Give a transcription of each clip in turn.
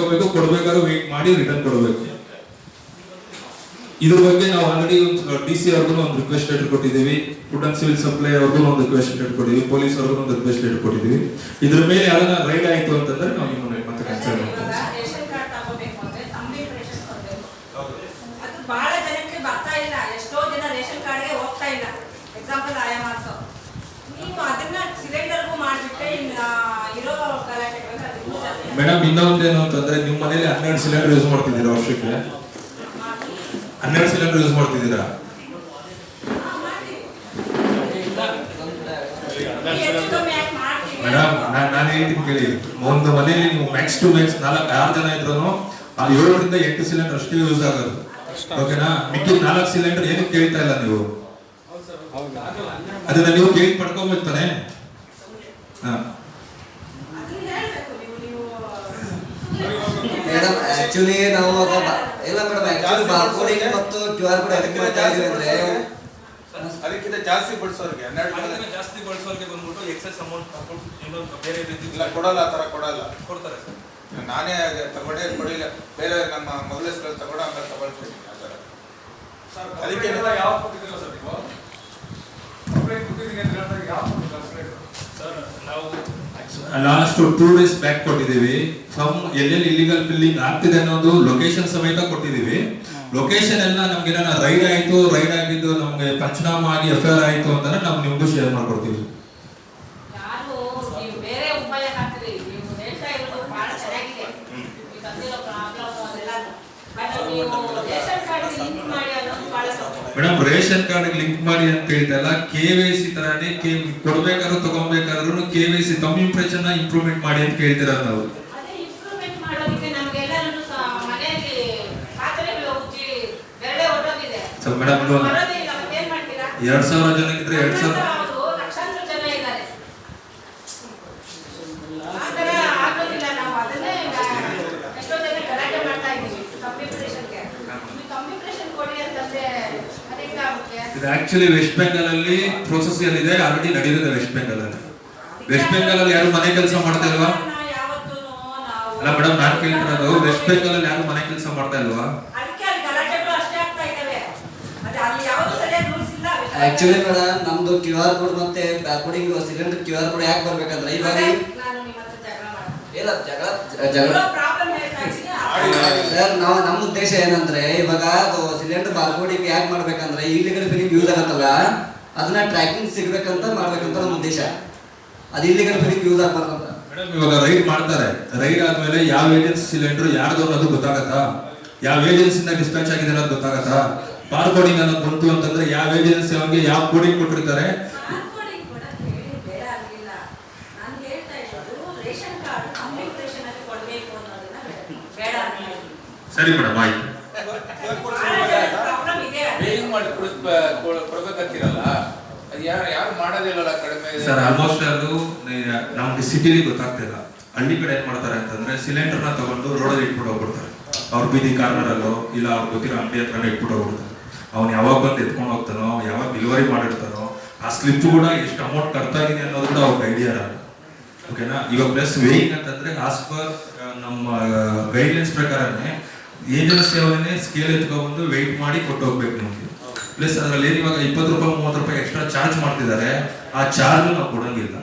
ತಗೋಬೇಕು, ಕೊಡ್ಬೇಕಾದ್ರೆ ವೇಟ್ ಮಾಡಿ ರಿಟರ್ನ್ ಕೊಡಬೇಕು. ಇದ್ರ ಬಗ್ಗೆ ನಾವು ಆಲ್ರೆಡಿ DC ಅವ್ರಿಗೂ ಒಂದು ರಿಕ್ವೆಸ್ಟ್ ಲೆಟರ್ ಕೊಟ್ಟಿದ್ದೀವಿ, ಫುಡ್ ಅಂಡ್ ಸಿವಿಲ್ ಸಪ್ಲೈ ಅವ್ರಿಗೂ ಒಂದು ರಿಕ್ವೆಸ್ಟ್ ಲೆಟರ್ ಕೊಟ್ಟಿದ್ದೀವಿ, ಪೊಲೀಸ್ ಅವ್ರಿಗೂ ಒಂದು ರಿಕ್ವೆಸ್ಟ್ ಲೆಟರ್ ಕೊಟ್ಟಿದ್ದೀವಿ. ಇದ್ರ ಮೇಲೆ ಯಾವ್ದನ್ನ ರೈಡ್ ಆಯ್ತು ಅಂತಂದ್ರೆ ನಾವು ನಿಮ್ಮನ್ನ ಮತ್ತೆ ಕನ್ಸಲ್ಟ್ ಮಾಡ್ತೀವಿ. ರೇಷನ್ ಕಾರ್ಡ್ ತಗೋಬೇಕು ಅಂದ್ರೆ ಕಂಪ್ಲೀಟ್ ಕೊಡಬೇಕು. ಅದು ಬಹಳ ಜನಕ್ಕೆ ಬರ್ತಾ ಇಲ್ಲ, ಎಷ್ಟೋ ಜನ ರೇಷನ್ ಕಾರ್ಡ್ಗೆ ಹೋಗ್ತಾ ಇಲ್ಲ. ಎಕ್ಸಾಂಪಲ್ ಆಯಾ ಮಾರ್ಕ್ಸ್ ನೀವು ಅದನ್ನ ಸಿಲಿಂಡರ್ಗೂ ಮಾಡಿಬಿಟ್ಟೆ ಇರೋ ಗಲಾಟೆಗಳು. ಮೇಡಮ್ ಇನ್ನೊಂದೇನು ಅಂತಂದ್ರೆ ನಿಮ್ಮ ಮನೇಲಿ 12 ಸಿಲಿಂಡರ್ ಯೂಸ್ ಮಾಡ್ತಿದ್ದೀರಾ, ವರ್ಷಕ್ಕೆ 12 ಸಿಲಿಂಡರ್ ಯೂಸ್ ಮಾಡ್ತಿದ್ದೀರಾ? ಮೇಡಮ್ ನಾನು ಹೇಳ್ತೀನಿ ಕೇಳಿ, ಒಂದು ಮನೆಯಲ್ಲಿ ನೀವು ಮ್ಯಾಕ್ಸ್ ಟು ಮ್ಯಾಕ್ಸ್ 4-6 ಜನ ಇದ್ರು 7ರಿಂದ 8 ಸಿಲಿಂಡರ್ ಅಷ್ಟೇ ಯೂಸ್ ಆಗೋದು. ಓಕೆನಾ? ಮಿಕ್ಕಿದ 4 ಸಿಲಿಂಡರ್ ಏನಕ್ಕೆ ಕೇಳ್ತಾ ಇಲ್ಲ ನೀವು? ಅದನ್ನ ನೀವು ಕೇಳಿ ಪಡ್ಕೊಂಡ್ಬಿಡ್ತಾನೆ. ಮೇಡಮ್ ಆಕ್ಚುಲಿ ನಾವು ಇಲ್ಲ ಮೇಡಮ್ ಆಕ್ಚುಲಿ ಬಾರ್ಕೋಡಿಂಗ್ ಮತ್ತು QR ಕೋಡ್ ಅದಕ್ಕೆ ಮಾಡ್ತಾ ಇದೀವಿ ಅಂದ್ರೆ ಅದಕ್ಕಿಂತ ಜಾಸ್ತಿ ಬಳಸೋರಿಗೆ 12 ಜಾಸ್ತಿ ಬಳಸೋರಿಗೆ ಬಂದ್ಬಿಟ್ಟು ಎಕ್ಸೆಸ್ ಅಮೌಂಟ್ ಹಾಕೊಂಡು ಇನ್ನೊಂದು ಬೇರೆ ರೀತಿ ಇಲ್ಲ ಕೊಡಲ್ಲ, ಆ ಥರ ಕೊಡಲ್ಲ. ಕೊಡ್ತಾರೆ ಸರ್. ನಾನೇ ಕೊಡಿಲ್ಲ, ಬೇರೆ ನಮ್ಮ ಮೊದಲೇಸ್ಗಳು ತಗೊಂಡು ಆಮೇಲೆ ತಗೊಳ್ತೀನಿ ಆ ಥರ. ಅದಕ್ಕೆ ಯಾವ ಕೊಟ್ಟಿದ್ದೀರಾ ಸರ್ ನೀವು? ಕಂಪ್ಲೇಂಟ್ ಕೊಟ್ಟಿದ್ದೀನಿ ಅಂತ ಹೇಳಿದಾಗ ಯಾವ ಕಂಪ್ಲೇಂಟ್ ಸರ್? ನಾವು ಲಾಸ್ಟ್ 2 ಡೇಸ್ ಬ್ಯಾಕ್ ಕೊಟ್ಟಿದ್ದೀವಿ. ಎಲ್ಲೆಲ್ಲಿ ಇಲ್ಲಿಗಲ್ ಬಿಲ್ಲಿಂಗ್ ಆಗ್ತಿದೆ ಅನ್ನೋದು ಲೊಕೇಶನ್ ಸಮೇತ ಕೊಟ್ಟಿದ್ದೀವಿ. ಲೊಕೇಶನ್ ಎಲ್ಲ ನಮ್ಗೆ ರೈಡ್ ಆಯ್ತು, ರೈಡ್ ಆಗಿದ್ದು ನಮ್ಗೆ ಪಂಚನಾಮ ಆಗಿ FIR ಆಯ್ತು ಅಂತಂದ್ರೆ ನಾವು ನಿಮ್ಗೂ ಶೇರ್ ಮಾಡ್ಕೊಡ್ತೀವಿ. ಯಾರು ನೀವು ಬೇರೆ ಉಪಾಯ ಹಾಕ್ತೀರಿ, ನೀವು ಹೇಳ್ತಾ ಇರೋದು ಬಹಳ ಚೆನ್ನಾಗಿದೆ, ನೀವು ತಂದಿರೋ ಪ್ರಾಬ್ಲಮ್ ಅದೆಲ್ಲ. ಬಟ್ ನೀವು ರೇಷನ್ ಕಾರ್ಡ್ ಲಿಂಕ್ ಮಾಡಿ ಅನ್ನೋದು ಬಹಳ ತಪ್ಪು. ಮೇಡಮ್ ರೇಷನ್ ಕಾರ್ಡ್ ಲಿಂಕ್ ಮಾಡಿ ಅಂತ ಹೇಳ್ತಲ್ಲ, KYC ತರಾನೇ ಕೊಡ್ಬೇಕಾದ್ರೂ ತಗೊಂಡ್ಬೇಕಾದ್ರೂ KYC ತಮ್ಮ ಇಂಪ್ರೆಷನ್ ಇಂಪ್ರೂವ್ಮೆಂಟ್ ಮಾಡಿ ಅಂತ ಕೇಳ್ತಿರೋದು ನಾವು. ಅದೇ ಇಂಪ್ರೂವ್ಮೆಂಟ್ ಮಾಡೋದಕ್ಕೆ ನಮಗೆಲ್ಲರೂ ಮನೆಯಲ್ಲಿ ಪಾತ್ರೆಗಳು ಉಜ್ಜಿ ಬೆರಳೆ ಹೊರಟೋಗಿದೆ. ಮೇಡಮ್ ಬರೋದೇ ಇಲ್ಲ, ಮತ್ತೆ ಏನ್ ಮಾಡ್ತೀರಾ? 2000 ಜನ ಇದ್ರೆ 2000 ಅವರು ಲಕ್ಷಾಂತರ ಜನ ಇದ್ದಾರೆ. ಆ ಥರ ಆಗೋದಿಲ್ಲ. ನಾವು ಅದನ್ನೇ ಎಷ್ಟೋ ಜನ ಗಲಾಟೆ ಮಾಡ್ತಾ ಇದ್ದೀವಿ ಕಂಪ್ಯೂಟರೇಷನ್ಗೆ. ನೀವು ಕಂಪ್ಯೂಟರೇಷನ್ ಕೊಡಿ ಅಂತಂದ್ರೆ ಅದಕ್ಕೆ ಆಗುತ್ತೆ. ಇದು ಆಕ್ಚುಲಿ ವೆಸ್ಟ್ ಬೆಂಗಾಲ್ ಅಲ್ಲಿ ಪ್ರೋಸೆಸ್ ಏನಿದೆ ಆಲ್ರೆಡಿ ನಡೆದಿದೆ. ವೆಸ್ಟ್ ಬೆಂಗಾಲ್ ಅಲ್ಲಿ ಯಾರು ಮನೆ ಕೆಲಸ ಮಾಡ್ತಾ ಇಲ್ವಾ? ಅಲ್ಲ ಮೇಡಮ್, ನಾನು ಕೇಳ್ತಿರೋದು ವೆಸ್ಟ್ ಬೆಂಗಾಲ್ ಅಲ್ಲಿ ಯಾರು ಮನೆ ಕೆಲಸ ಮಾಡ್ತಾ ಇಲ್ವಾ? ಆಕ್ಚುಲಿ ಮೇಡಮ್ ನಮ್ದು QR ಕೋಡ್ ಮತ್ತೆ ಬಾರ್ಕೋಡಿಂಗ್ ಸಿಲಿಂಡರ್ QR ಕೋಡ್ ಯಾಕೆ ಬರ್ಬೇಕಂದ್ರೆ ಇವಾಗ ಇಲ್ಲ ಜಗಳ ಸರ್, ನಾವು ನಮ್ಮ ಉದ್ದೇಶ ಏನಂದ್ರೆ ಇವಾಗ ಅದು ಸಿಲಿಂಡರ್ ಬಾರ್ಕೋಡಿಂಗ್ ಯಾಕೆ ಮಾಡ್ಬೇಕಂದ್ರೆ ಇಲ್ಲಿಗಲ್ ಬಿಲ್ಲಿಂಗ್ ಯೂಸ್ ಆಗತ್ತಲ್ಲ, ಅದನ್ನ ಟ್ರ್ಯಾಕಿಂಗ್ ಸಿಗ್ಬೇಕಂತ ಮಾಡ್ಬೇಕಂತ ನಮ್ಮ ಉದ್ದೇಶ. ಅದು ಇಲ್ಲಿಗಲ್ ಬಿಲ್ಲಿಂಗ್ ಯೂಸ್ ಆಗ್ಬಾರ್ದಂತ. ಮೇಡಮ್ ಇವಾಗ ರೈಡ್ ಮಾಡ್ತಾರೆ, ರೈಡ್ ಆದ್ಮೇಲೆ ಯಾವ ಏಜೆನ್ಸಿ ಸಿಲಿಂಡರ್ ಯಾರ್ದು ಅನ್ನೋದು ಗೊತ್ತಾಗತ್ತಾ? ಯಾವ ಏಜೆನ್ಸಿಯಿಂದ ಡಿಸ್ಪ್ಯಾಚ್ ಆಗಿದೆ ಅನ್ನೋದು ಗೊತ್ತಾಗತ್ತಾ? ಬಾರ್ಕೋಡಿಂಗ್ ಅನ್ನೋದು ಬಂತು ಅಂತಂದ್ರೆ ಯಾವ ಏಜೆನ್ಸಿ ಅವ್ರಿಗೆ ಯಾವ ಕೋಡಿಂಗ್ ಕೊಟ್ಟಿರ್ತಾರೆ. ಸರಿ ಮೇಡಮ್, ಆಯ್ತು. ಬೇಗ ಮಾಡಿ ಕೊಡ್ಬೇಕಂತೀರಲ್ಲ, ಅದು ಯಾರು ಮಾಡೋದಿಲ್ಲಲ್ಲ ಕಡಿಮೆ. ಸರ್ ಆಲ್ಮೋಸ್ಟ್ ಅದು ನಮ್ಗೆ ಸಿಟಿಲಿ ಗೊತ್ತಾಗ್ತಿಲ್ಲ. ಹಳ್ಳಿ ಕಡೆ ಏನ್ ಮಾಡ್ತಾರೆ ಅಂತಂದ್ರೆ ಸಿಲಿಂಡರ್ನ ತಗೊಂಡು ರೋಡಲ್ಲಿ ಇಟ್ಬಿಟ್ಟು ಹೋಗ್ಬಿಡ್ತಾರೆ. ಅವ್ರ ಬೀದಿ ಕಾರ್ನರಲ್ಲೋ ಇಲ್ಲ ಅವ್ರು ಗೊತ್ತಿರೋ ಅಂಗಡಿ ಹತ್ರನೇ ಇಟ್ಬಿಟ್ಟು ಹೋಗ್ಬಿಡ್ತಾರೆ. ಅವ್ನು ಯಾವಾಗ ಬಂದು ಎತ್ಕೊಂಡು ಹೋಗ್ತಾನೋ, ಯಾವಾಗ ಡೆಲಿವರಿ ಮಾಡಿರ್ತಾನೋ, ಆ ಸ್ಲಿಪ್ ಕೂಡ ಎಷ್ಟು ಅಮೌಂಟ್ ಕಟ್ತಾ ಇದೀನಿ ಅನ್ನೋದು ಕೂಡ ಅವ್ರಿಗೆ ಐಡಿಯಾ ಇರಲ್ಲ. ಓಕೆನಾ? ಇವಾಗ ಪ್ಲಸ್ ವೇಯಿಂಗ್ ಅಂತಂದ್ರೆ ಆಸ್ ಪರ್ ನಮ್ಮ ಗೈಡ್ಲೈನ್ಸ್ ಪ್ರಕಾರನೇ ಏಜೆನ್ಸಿ ಅವರನ್ನೇ ಸ್ಕೇಲ್ ಎತ್ಕೊಂಡ್ಬಂದು ವೆಯ್ಟ್ ಮಾಡಿ ಕೊಟ್ಟು ಹೋಗ್ಬೇಕು ನಿಮ್ಗೆ. ಪ್ಲಸ್ ಅದರಲ್ಲಿ ಇವಾಗ 20 ರೂಪಾಯಿ 30 ರೂಪಾಯಿ ಎಕ್ಸ್ಟ್ರಾ ಚಾರ್ಜ್ ಮಾಡ್ತಿದ್ದಾರೆ. ಆ ಚಾರ್ಜ್ ನಾವು ಕೊಡಂಗಿಲ್ಲ.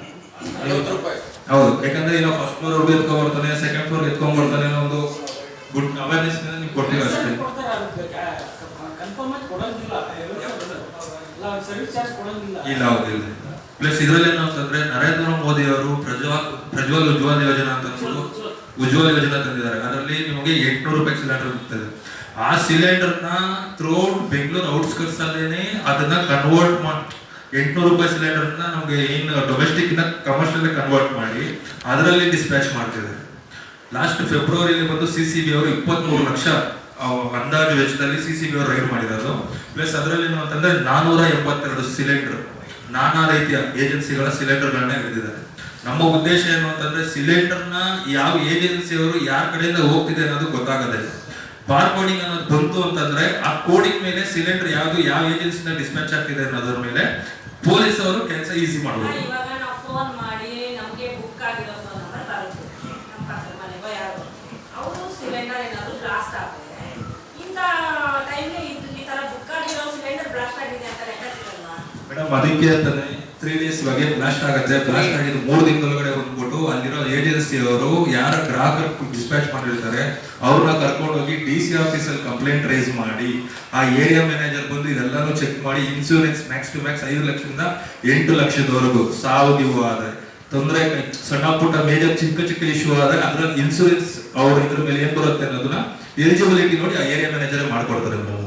ಹೌದು, ಯಾಕಂದ್ರೆ ನಾವು ಫಸ್ಟ್ ಫ್ಲೋರ್ ಅವ್ರಿಗೆ ಎತ್ಕೊಂಡ್ ಬರ್ತಾನೆ, ಸೆಕೆಂಡ್ ಫ್ಲೋರ್ ಎತ್ಕೊಂಡ್ ಬರ್ತಾನೆ ಅನ್ನೋ ಒಂದು ಗುಡ್ ಅವೇರ್ನೆಸ್ ನೀವು ಕೊಡ್ತೀವಿ ಅಷ್ಟೇ. ಇಲ್ಲ ಹೌದಿಲ್ಲ. ಪ್ಲಸ್ ಇದ್ರಲ್ಲಿ ಏನಂತಂದ್ರೆ ನರೇಂದ್ರ ಮೋದಿ ಅವರು ಪ್ರಜ್ವಲ್ ಉಜ್ವಲ್ ಯೋಜನಾ ಅಂತ ಉಜ್ವಲ ಯೋಜನಾ ತಂದಿದ್ದಾರೆ. ಅದರಲ್ಲಿ ನಿಮಗೆ 800 ರೂಪಾಯಿ ಸಿಲಿಂಡರ್ ಇರ್ತದೆ. ಆ ಸಿಲಿಂಡರ್ನ ಥ್ರೂಔಟ್ ಬೆಂಗಳೂರು ಔಟ್ಸ್ಕರ್ಟ್ಸ್ ಅಲ್ಲೇನೆ ಅದನ್ನ ಕನ್ವರ್ಟ್ ಮಾಡಿ 800 ರೂಪಾಯಿ ಸಿಲಿಂಡರ್ನ ನಮಗೆ ಏನು ಡೊಮೆಸ್ಟಿಕ್ ಇಂದ ಕಮರ್ಷಿಯಲ್ ಕನ್ವರ್ಟ್ ಮಾಡಿ ಅದರಲ್ಲಿ ಡಿಸ್ಪ್ಯಾಚ್ ಮಾಡ್ತಿದ್ದಾರೆ. ಲಾಸ್ಟ್ ಫೆಬ್ರವರಿಲಿ ಬಂದು CCB ಅವರು 23 ಲಕ್ಷ ಅಂದಾಜು ವೆಚ್ಚದಲ್ಲಿ CCB ಅವರು ರೈಡ್ ಮಾಡಿರೋದು. ಪ್ಲಸ್ ಅದರಲ್ಲಿ ಏನು ಅಂತಂದ್ರೆ 482 ಸಿಲಿಂಡರ್ ನಾನಾ ರೀತಿಯ ಏಜೆನ್ಸಿಗಳ ಸಿಲಿಂಡರ್ಗಳನ್ನ ಹಿಡಿದಿದ್ದಾರೆ. ನಮ್ಮ ಉದ್ದೇಶ ಏನು ಅಂತಂದ್ರೆ ಸಿಲಿಂಡರ್ನ ಯಾವ ಏಜೆನ್ಸಿಯವರು ಯಾರ ಕಡೆಯಿಂದ ಹೋಗ್ತಿದೆ ಅನ್ನೋದು ಗೊತ್ತಾಗದೆ. ಬಾರ್ಕೋಡಿಂಗ್ ಅನ್ನೋದು ಬಂತು ಅಂತಂದ್ರೆ ಆ ಕೋಡಿಂಗ್ ಮೇಲೆ ಸಿಲಿಂಡರ್ ಯಾವುದು ಯಾವ ಏಜೆನ್ಸಿನ ಡಿಸ್ಪ್ಯಾಚ್ ಆಗ್ತಿದೆ ಅನ್ನೋದ್ರ ಮೇಲೆ ಪೊಲೀಸ್ ಅವರು ಕೆಲಸ ಈಸಿ ಮಾಡಬಹುದು. ಇವಾಗ ನಾವು ಫೋನ್ ಮಾಡಿ ನಮಗೆ ಬುಕ್ ಆಗಿರೋ ಫೋನ್ ನಂಬರ್ ಬರುತ್ತೆ ನಮ್ಮ ಪಕ್ಕದ ಮನೆಗೋ ಯಾರು ಅವರು ಮೇಡಮ್ ಅದಕ್ಕೆ ಅಂತಾನೆ 3 days ಬಗ್ಗೆ ಬ್ಲಾಸ್ಟ್ ಆಗುತ್ತೆ. ಬ್ಲಾಸ್ಟ್ ಆಗಿದ್ದು 3 ದಿನದೊಳಗಡೆ ಬಂದ್ಬಿಟ್ಟು ಅಲ್ಲಿರೋ ಏಜೆನ್ಸಿ ಅವರು ಯಾರ ಗ್ರಾಹಕರು ಡಿಸ್ಪ್ಯಾಚ್ ಮಾಡಿರ್ತಾರೆ ಅವ್ರನ್ನ ಕರ್ಕೊಂಡೋಗಿ DC ಆಫೀಸಲ್ಲಿ ಕಂಪ್ಲೇಂಟ್ ರೈಸ್ ಮಾಡಿ ಆ ಏರಿಯಾ ಮ್ಯಾನೇಜರ್ ಬಂದು ಇದೆಲ್ಲಾನು ಚೆಕ್ ಮಾಡಿ ಇನ್ಸೂರೆನ್ಸ್ ಮ್ಯಾಕ್ಸ್ ಟು ಮ್ಯಾಕ್ಸ್ 5 ಲಕ್ಷದಿಂದ 8 ಲಕ್ಷದವರೆಗೂ ಸಾವು ಗಿವು ಆದ್ರೆ ತೊಂದರೆ ಸಣ್ಣ ಪುಟ್ಟ ಮೇಜರ್ ಚಿಕ್ಕ ಇಶ್ಯೂ ಆದ್ರೆ ಅದ್ರ ಇನ್ಸೂರೆನ್ಸ್ ಅವ್ರ ಇದ್ರ ಮೇಲೆ ಏನ್ ಬರುತ್ತೆ ಅನ್ನೋದನ್ನ ಎಲಿಜಿಬಿಲಿಟಿ ನೋಡಿ ಆ ಏರಿಯಾ ಮ್ಯಾನೇಜರ್ ಮಾಡ್ಕೊಡ್ತಾರೆ ಮೇಡಮ್.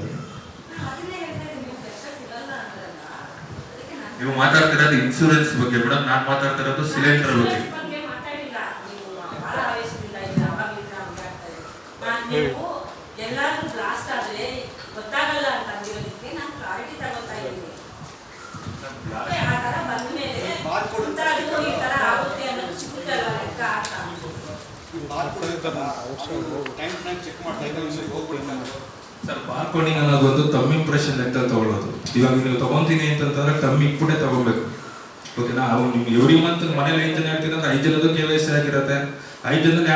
ಅದನ್ನೇ ಹೇಳ್ತಾ ಇದ್ದೀನಿ, ನೀವು ಫ್ರೆಶರ್ ಸಿಗಲ್ಲ ಅಂದ್ರಲ್ಲ, ಅದಕ್ಕೆ ನಾನು ನೀವು ಮಾತಾಡ್ತಿರೋದು ಇನ್ಸೂರೆನ್ಸ್ ಬಗ್ಗೆ ಮೇಡಮ್, ನಾನ್ ಮಾತಾಡ್ತಿರೋದು ಸಿಲಿಂಡರ್ ಬಗ್ಗೆ. ಬಗ್ಗೆ ಮಾತಾಡಿಲ್ಲ. ನೀವು ಬಹಳ ಆವೇಶದಿಂದ ಇಲ್ಲ, ಅವಾಗಿಂದ ಹಂಗೆ ಆಗ್ತಾ ಇದೆ. ನೀವು ಎಲ್ಲಾದ್ರೂ ಬ್ಲಾಸ್ಟ್ ಆದ್ರೆ ಗೊತ್ತಾಗಲ್ಲ ಅಂತ ಅಂದಿರೋದಕ್ಕೆ ನಾನು ಕ್ಲಾರಿಟಿ ತಗೋತಾ ಇದ್ದೀನಿ. ಮತ್ತೆ ಆ ತರ ಬಂದ್ಮೇಲೆ ಇಂಥದ್ದು ಈ ತರ ಆಗುತ್ತೆ ಅನ್ನೋದು ಸಿಗುತ್ತಲ್ಲ ಲೆಕ್ಕ ಅಂತ. ಸರ್ ಬಾರ್ಕೋಡಿಂಗ್ ಅನ್ನೋದು ಒಂದು ತಮ್ಮ ಇಂಪ್ರೆಷನ್ ಲೆಕ್ಕ ತಗೊಳ್ಳೋದು. ಇವಾಗ ನೀವು ತಗೊಂತೀನಿ ಅಂತಂದ್ರೆ ತಮ್ಮ ಇಟ್ಬಿಟ್ಟೆ ತಗೊಬೇಕು. ಓಕೆನಾ? ಅವ್ನು ನಿಮ್ಗೆ ಎವ್ರಿ ಮಂತ್ ಮನೇಲಿ 5 ಜನ ಇರ್ತೀರ ಅಂದ್ರೆ 5 ಜನದ್ದು KYC ಆಗಿರುತ್ತೆ. 5 ಜನ